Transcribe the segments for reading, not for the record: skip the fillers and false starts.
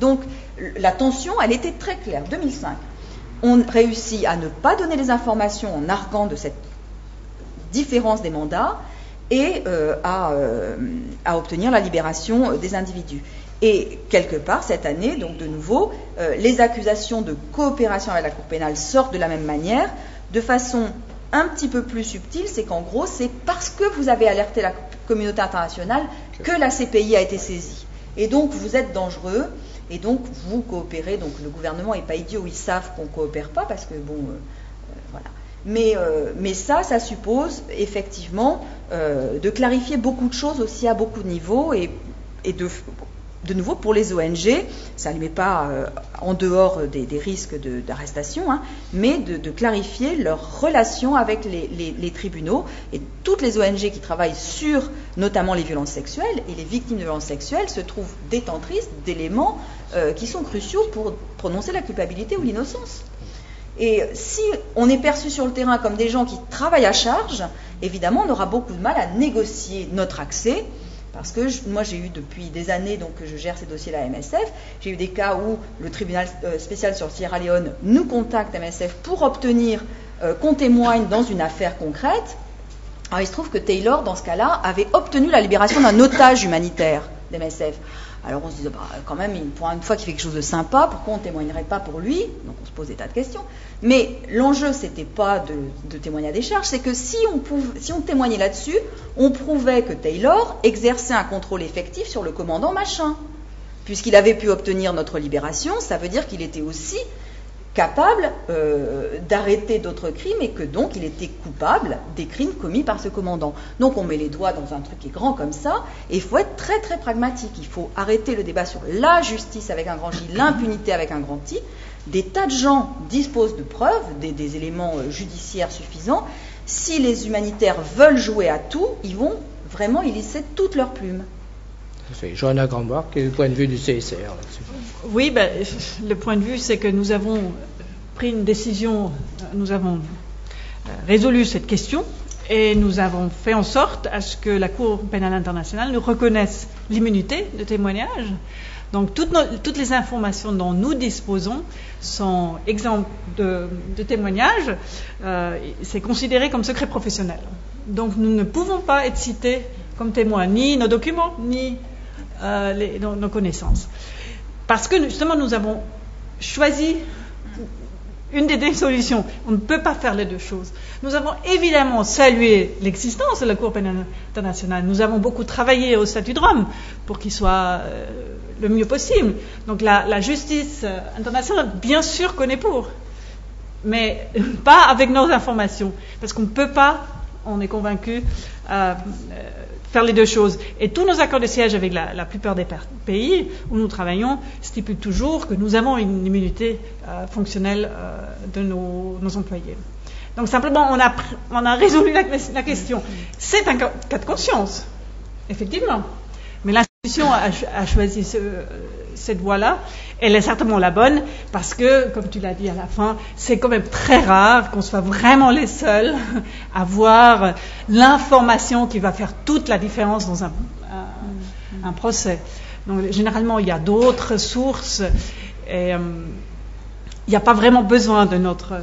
Donc la tension, elle était très claire. 2005, on réussit à ne pas donner les informations en arguant de cette différence des mandats et à obtenir la libération des individus. Et quelque part, cette année, donc de nouveau, les accusations de coopération avec la Cour pénale sortent de la même manière, de façon un petit peu plus subtile, c'est qu'en gros, c'est parce que vous avez alerté la communauté internationale que la CPI a été saisie. Et donc, vous êtes dangereux, et donc, vous coopérez. Donc, le gouvernement n'est pas idiot, ils savent qu'on ne coopère pas, parce que, bon, voilà. Mais ça suppose, effectivement, de clarifier beaucoup de choses aussi à beaucoup de niveaux, et de nouveau, pour les ONG, ça ne les met pas en dehors des risques d'arrestation, hein, mais de clarifier leur relation avec les tribunaux. Et toutes les ONG qui travaillent sur notamment les violences sexuelles et les victimes de violences sexuelles se trouvent détentrices d'éléments qui sont cruciaux pour prononcer la culpabilité ou l'innocence. Et si on est perçu sur le terrain comme des gens qui travaillent à charge, évidemment, on aura beaucoup de mal à négocier notre accès. Parce que moi, j'ai eu depuis des années, donc que je gère ces dossiers-là à MSF, j'ai eu des cas où le tribunal spécial sur Sierra Leone nous contacte MSF pour obtenir qu'on témoigne dans une affaire concrète. Alors, il se trouve que Taylor, dans ce cas-là, avait obtenu la libération d'un otage humanitaire d'MSF. Alors on se disait, quand même, pour une fois qu'il fait quelque chose de sympa, pourquoi on ne témoignerait pas pour lui? Donc on se pose des tas de questions. Mais l'enjeu, c'était pas de témoigner à des charges, c'est que si on témoignait là-dessus, on prouvait que Taylor exerçait un contrôle effectif sur le commandant machin. Puisqu'il avait pu obtenir notre libération, ça veut dire qu'il était aussi capable d'arrêter d'autres crimes et que donc il était coupable des crimes commis par ce commandant. Donc on met les doigts dans un truc qui est grand comme ça, et il faut être très très pragmatique. Il faut arrêter le débat sur la justice avec un grand J, l'impunité avec un grand I. Des tas de gens disposent de preuves, des éléments judiciaires suffisants. Si les humanitaires veulent jouer à tout, ils vont vraiment y laisser toutes leurs plumes. Johanna Grandbach, quel est le point de vue du CSR là-dessus? Oui, le point de vue, c'est que nous avons pris une décision, nous avons résolu cette question et nous avons fait en sorte à ce que la Cour pénale internationale nous reconnaisse l'immunité de témoignage. Donc toutes les informations dont nous disposons sont exemptes de témoignage. C'est considéré comme secret professionnel. Donc nous ne pouvons pas être cités comme témoins, ni nos documents, ni nos connaissances. Parce que justement nous avons choisi une des solutions. On ne peut pas faire les deux choses. Nous avons évidemment salué l'existence de la Cour pénale internationale. Nous avons beaucoup travaillé au statut de Rome pour qu'il soit le mieux possible. Donc la justice internationale, bien sûr qu'on est pour, mais pas avec nos informations. Parce qu'on ne peut pas, on est convaincu, faire les deux choses. Et tous nos accords de siège avec la plupart des pays où nous travaillons stipulent toujours que nous avons une immunité fonctionnelle de nos employés. Donc simplement, on a résolu la question. C'est un cas de conscience, effectivement. Mais l'institution a choisi cette voie-là. Elle est certainement la bonne parce que, comme tu l'as dit à la fin, c'est quand même très rare qu'on soit vraiment les seuls à avoir l'information qui va faire toute la différence dans un procès. Donc, généralement, il y a d'autres sources et il n'y a pas vraiment besoin de notre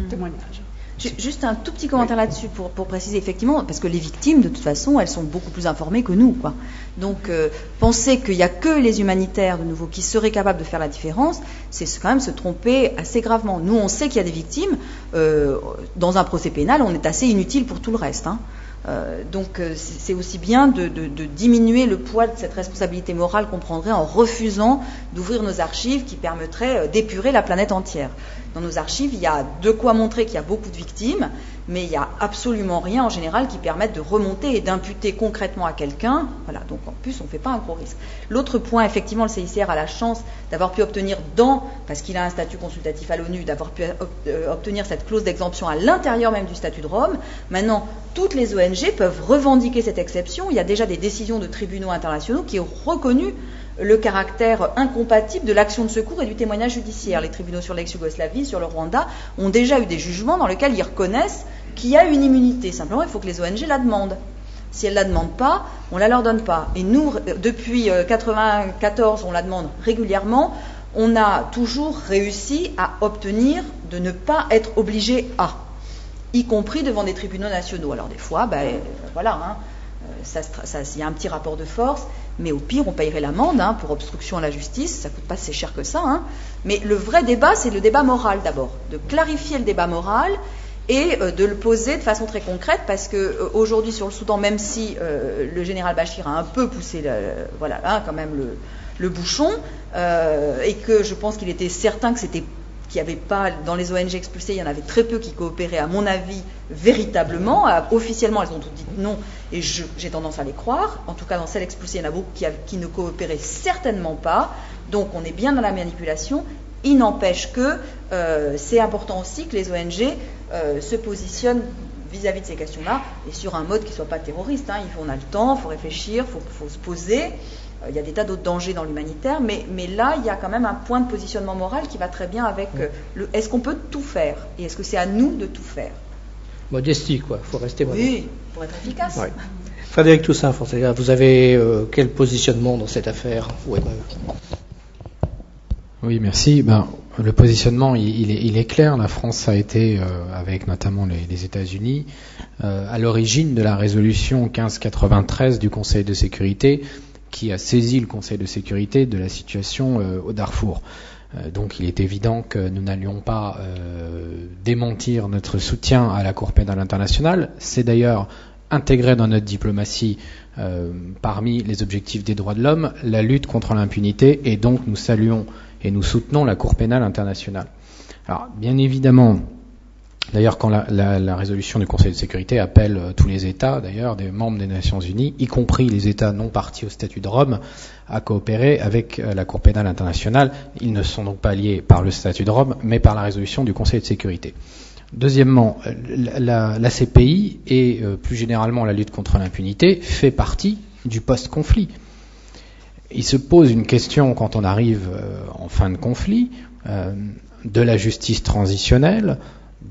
témoignage. Juste un tout petit commentaire là-dessus pour préciser, effectivement, parce que les victimes, de toute façon, elles sont beaucoup plus informées que nous, quoi. Donc, penser qu'il n'y a que les humanitaires, de nouveau, qui seraient capables de faire la différence, c'est quand même se tromper assez gravement. Nous, on sait qu'il y a des victimes. Dans un procès pénal, on est assez inutile pour tout le reste, hein. Donc c'est aussi bien de diminuer le poids de cette responsabilité morale qu'on prendrait en refusant d'ouvrir nos archives qui permettraient d'épurer la planète entière. Dans nos archives, il y a de quoi montrer qu'il y a beaucoup de victimes, mais il n'y a absolument rien en général qui permette de remonter et d'imputer concrètement à quelqu'un. Voilà, donc en plus, on ne fait pas un gros risque. L'autre point, effectivement, le CICR a la chance d'avoir pu obtenir parce qu'il a un statut consultatif à l'ONU, d'avoir pu obtenir cette clause d'exemption à l'intérieur même du statut de Rome. Maintenant, toutes les ONG peuvent revendiquer cette exception. Il y a déjà des décisions de tribunaux internationaux qui ont reconnu le caractère incompatible de l'action de secours et du témoignage judiciaire. Les tribunaux sur l'ex-Yougoslavie, sur le Rwanda, ont déjà eu des jugements dans lesquels ils reconnaissent qu'il y a une immunité. Simplement, il faut que les ONG la demandent. Si elles ne la demandent pas, on ne la leur donne pas. Et nous, depuis 1994, on la demande régulièrement. On a toujours réussi à obtenir de ne pas être obligé à, y compris devant des tribunaux nationaux. Alors des fois, voilà, il y a un petit rapport de force, mais au pire, on payerait l'amende pour obstruction à la justice, ça ne coûte pas si cher que ça. Mais le vrai débat, c'est le débat moral d'abord, de clarifier le débat moral et de le poser de façon très concrète, parce qu'aujourd'hui sur le Soudan, même si le général Bachir a un peu poussé quand même le bouchon, et que je pense qu'il était certain qu'il n'y avait pas, dans les ONG expulsées, il y en avait très peu qui coopéraient, à mon avis, véritablement. Officiellement, elles ont toutes dit non, et j'ai tendance à les croire. En tout cas, dans celles expulsées, il y en a beaucoup qui ne coopéraient certainement pas. Donc, on est bien dans la manipulation. Il n'empêche que c'est important aussi que les ONG se positionnent vis-à-vis de ces questions-là, et sur un mode qui ne soit pas terroriste. On a le temps, il faut réfléchir, il faut se poser. Il y a des tas d'autres dangers dans l'humanitaire, mais là, il y a quand même un point de positionnement moral qui va très bien avec est-ce qu'on peut tout faire, et est-ce que c'est à nous de tout faire? Modestie, quoi. Il faut rester modeste. Oui, pour être efficace. Ouais. Frédéric Toussaint-Fonseca, vous avez quel positionnement dans cette affaire? Oui, merci. Le positionnement, il est clair. La France a été, avec notamment les États-Unis, à l'origine de la résolution 1593 du Conseil de sécurité, qui a saisi le Conseil de sécurité de la situation au Darfour. Donc il est évident que nous n'allions pas démentir notre soutien à la Cour pénale internationale. C'est d'ailleurs intégré dans notre diplomatie parmi les objectifs des droits de l'homme, la lutte contre l'impunité, et donc nous saluons et nous soutenons la Cour pénale internationale. Alors bien évidemment, d'ailleurs, quand la résolution du Conseil de sécurité appelle tous les États, d'ailleurs, des membres des Nations Unies, y compris les États non partis au statut de Rome, à coopérer avec la Cour pénale internationale. Ils ne sont donc pas liés par le statut de Rome, mais par la résolution du Conseil de sécurité. Deuxièmement, la CPI et plus généralement la lutte contre l'impunité fait partie du post-conflit. Il se pose une question quand on arrive en fin de conflit, de la justice transitionnelle,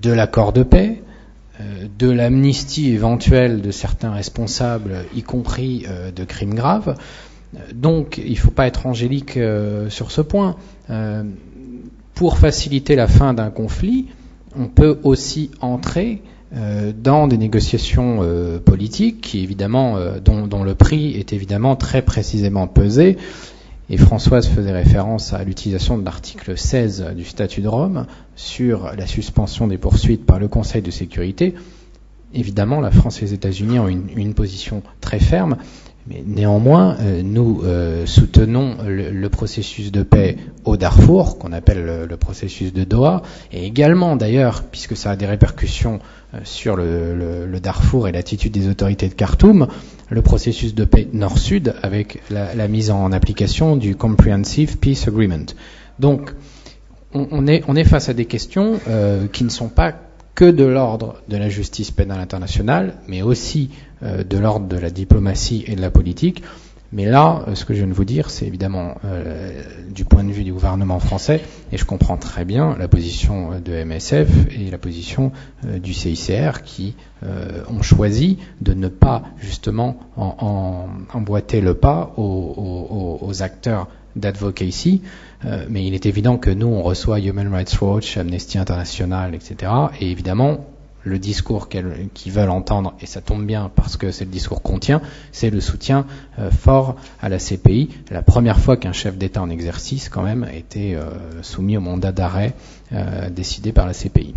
de l'accord de paix, de l'amnistie éventuelle de certains responsables, y compris de crimes graves. Donc, il ne faut pas être angélique sur ce point. Pour faciliter la fin d'un conflit, on peut aussi entrer dans des négociations politiques qui, évidemment, dont le prix est évidemment très précisément pesé. Et Françoise faisait référence à l'utilisation de l'article 16 du statut de Rome sur la suspension des poursuites par le Conseil de sécurité. Évidemment, la France et les États-Unis ont une position très ferme, mais néanmoins, nous soutenons le processus de paix au Darfour, qu'on appelle le processus de Doha, et également d'ailleurs, puisque ça a des répercussions sur le Darfour et l'attitude des autorités de Khartoum, le processus de paix nord-sud avec la mise en application du Comprehensive Peace Agreement. Donc, on est face à des questions qui ne sont pas que de l'ordre de la justice pénale internationale, mais aussi de l'ordre de la diplomatie et de la politique. Mais là, ce que je viens de vous dire, c'est évidemment du point de vue du gouvernement français, et je comprends très bien la position de MSF et la position du CICR qui ont choisi de ne pas justement emboîter le pas aux acteurs d'advocacy, mais il est évident que nous, on reçoit Human Rights Watch, Amnesty International, etc. Et évidemment, le discours qu'ils veulent entendre, et ça tombe bien parce que c'est le discours qu'on tient, c'est le soutien fort à la CPI. La première fois qu'un chef d'État en exercice, quand même, a été soumis au mandat d'arrêt décidé par la CPI.